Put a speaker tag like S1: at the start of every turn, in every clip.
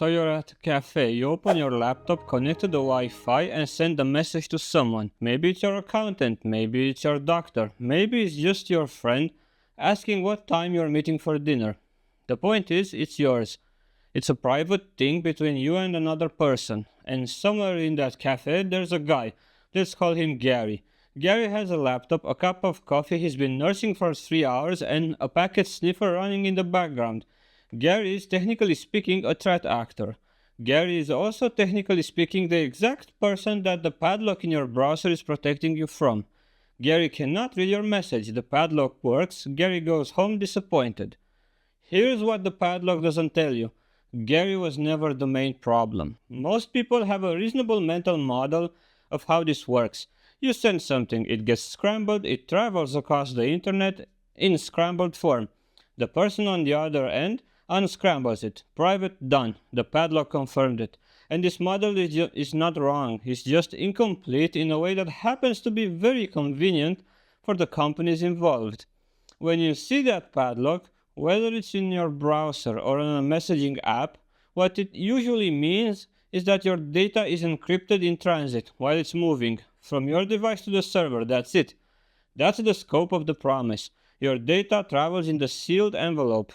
S1: So you're at a cafe, you open your laptop, connect to the Wi-Fi and send a message to someone. Maybe it's your accountant, maybe it's your doctor, maybe it's just your friend asking what time you're meeting for dinner. The point is, it's yours. It's a private thing between you and another person. And somewhere in that cafe there's a guy. Let's call him Gary. Gary has a laptop, a cup of coffee he's been nursing for 3 hours and a packet sniffer running in the background. Gary is technically speaking a threat actor. Gary is also technically speaking the exact person that the padlock in your browser is protecting you from. Gary cannot read your message. The padlock works. Gary goes home disappointed. Here's what the padlock doesn't tell you. Gary was never the main problem. Most people have a reasonable mental model of how this works. You send something, it gets scrambled, it travels across the internet in scrambled form. The person on the other end unscrambles it. Private, done. The padlock confirmed it. And this model is not wrong. It's just incomplete in a way that happens to be very convenient for the companies involved. When you see that padlock, whether it's in your browser or on a messaging app, what it usually means is that your data is encrypted in transit while it's moving from your device to the server. That's it. That's the scope of the promise. Your data travels in the sealed envelope.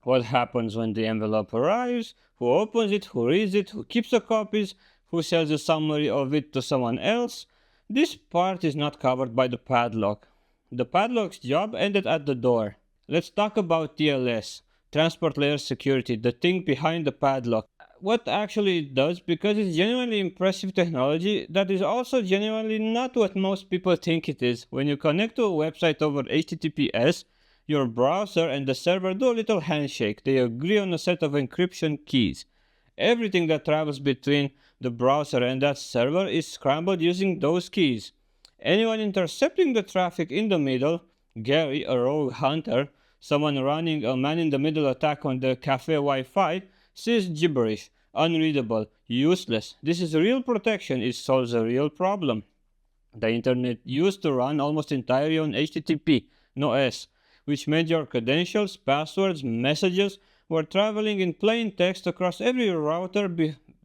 S1: What happens when the envelope arrives? Who opens it? Who reads it? Who keeps the copies? Who sells a summary of it to someone else? This part is not covered by the padlock. The padlock's job ended at the door. Let's talk about TLS, Transport Layer Security, the thing behind the padlock. What actually it does, because it's genuinely impressive technology that is also genuinely not what most people think it is. When you connect to a website over HTTPS, your browser and the server do a little handshake. They agree on a set of encryption keys. Everything that travels between the browser and that server is scrambled using those keys. Anyone intercepting the traffic in the middle, Gary, a rogue hunter, someone running a man-in-the-middle attack on the cafe Wi-Fi, sees gibberish, unreadable, useless. This is real protection. It solves a real problem. The internet used to run almost entirely on HTTP, no S, which meant your credentials, passwords, messages were traveling in plain text across every router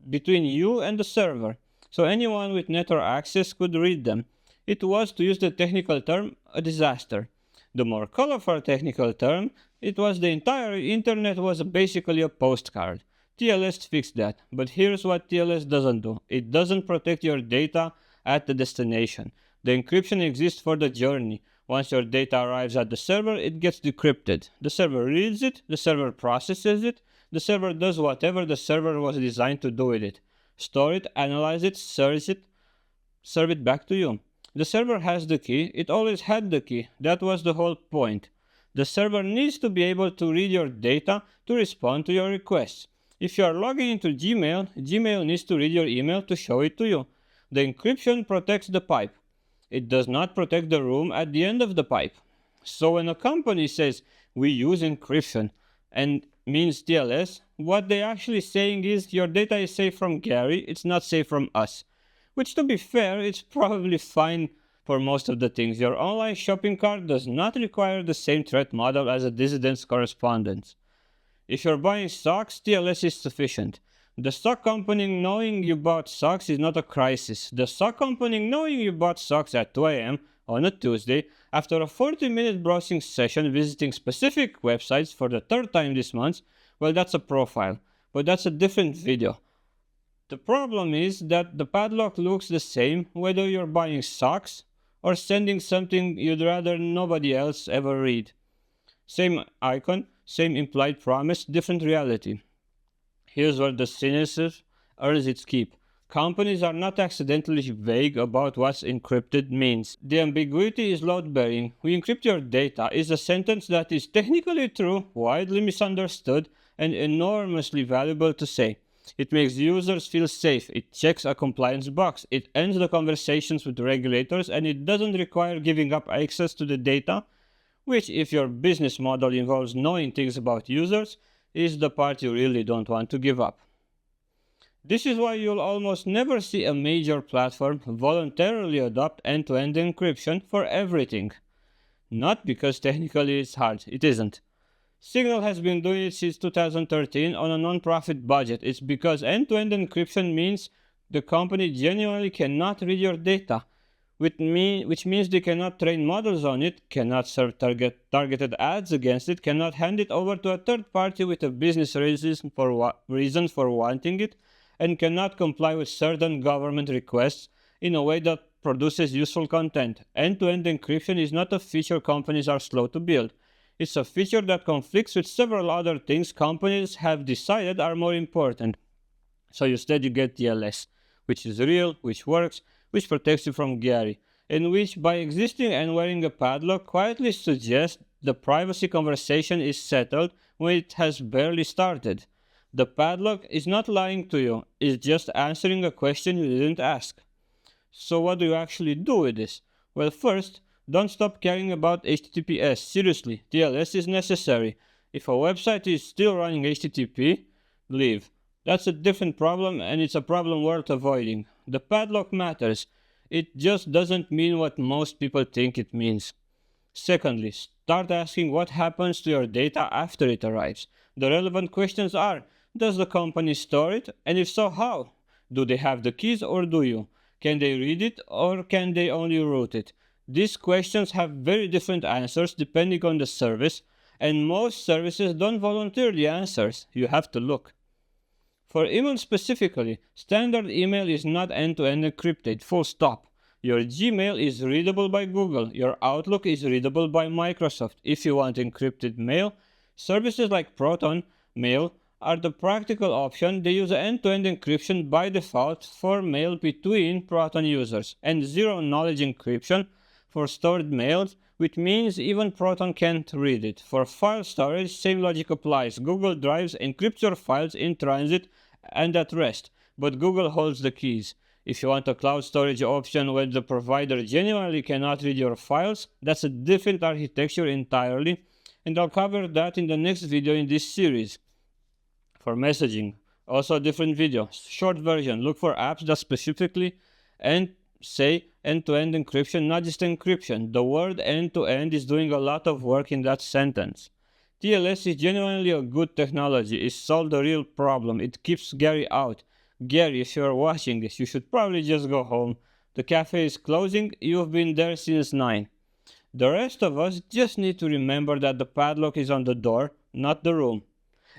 S1: between you and the server, so anyone with network access could read them. It was, to use the technical term, a disaster. The more colorful technical term, it was the entire internet was basically a postcard. TLS fixed that, but here's what TLS doesn't do. It doesn't protect your data at the destination. The encryption exists for the journey. Once your data arrives at the server, it gets decrypted. The server reads it, the server processes it, the server does whatever the server was designed to do with it. Store it, analyze it, serve it back to you. The server has the key, it always had the key, that was the whole point. The server needs to be able to read your data to respond to your requests. If you are logging into Gmail, Gmail needs to read your email to show it to you. The encryption protects the pipe. It does not protect the room at the end of the pipe. So when a company says, we use encryption, and means TLS, what they're actually saying is your data is safe from Gary, it's not safe from us. Which, to be fair, it's probably fine for most of the things. Your online shopping cart does not require the same threat model as a dissident's correspondence. If you're buying socks, TLS is sufficient. The sock company knowing you bought socks is not a crisis. The sock company knowing you bought socks at 2 a.m. on a Tuesday after a 40-minute browsing session visiting specific websites for the third time this month, well, that's a profile. But that's a different video. The problem is that the padlock looks the same whether you're buying socks or sending something you'd rather nobody else ever read. Same icon, same implied promise, different reality. Here's where the cynicism earns its keep. Companies are not accidentally vague about what encrypted means. The ambiguity is load-bearing. We encrypt your data is a sentence that is technically true, widely misunderstood, and enormously valuable to say. It makes users feel safe, it checks a compliance box, it ends the conversations with regulators, and it doesn't require giving up access to the data, which, if your business model involves knowing things about users, is the part you really don't want to give up. This is why you'll almost never see a major platform voluntarily adopt end-to-end encryption for everything. Not because technically it's hard, it isn't. Signal has been doing it since 2013 on a non-profit budget. It's because end-to-end encryption means the company genuinely cannot read your data, which means they cannot train models on it, cannot serve targeted ads against it, cannot hand it over to a third party with a business reason for wanting it, and cannot comply with certain government requests in a way that produces useful content. End-to-end encryption is not a feature companies are slow to build. It's a feature that conflicts with several other things companies have decided are more important. So instead you get TLS, which is real, which works, which protects you from Gary, and which, by existing and wearing a padlock, quietly suggests the privacy conversation is settled when it has barely started. The padlock is not lying to you, it's just answering a question you didn't ask. So what do you actually do with this? Well, first, don't stop caring about HTTPS. Seriously, TLS is necessary. If a website is still running HTTP, leave. That's a different problem, and it's a problem worth avoiding. The padlock matters. It just doesn't mean what most people think it means. Secondly, start asking what happens to your data after it arrives. The relevant questions are, does the company store it? And if so, how? Do they have the keys or do you? Can they read it or can they only route it? These questions have very different answers depending on the service, and most services don't volunteer the answers. You have to look. For email specifically, standard email is not end-to-end encrypted, full stop. Your Gmail is readable by Google, your Outlook is readable by Microsoft. If you want encrypted mail, services like Proton Mail are the practical option. They use end-to-end encryption by default for mail between Proton users, and zero-knowledge encryption for stored mails, which means even Proton can't read it. For file storage, same logic applies. Google Drives encrypts your files in transit and at rest, but Google holds the keys. If you want a cloud storage option where the provider genuinely cannot read your files, that's a different architecture entirely, and I'll cover that in the next video in this series. For messaging, also a different video. Short version, look for apps that specifically and say end-to-end encryption, not just encryption. The word end-to-end is doing a lot of work in that sentence. TLS is genuinely a good technology. It solved a real problem. It keeps Gary out. Gary, if you're watching this, you should probably just go home. The cafe is closing. You've been there since 9. The rest of us just need to remember that the padlock is on the door, not the room.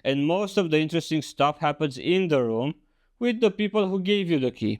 S1: And most of the interesting stuff happens in the room with the people who gave you the key.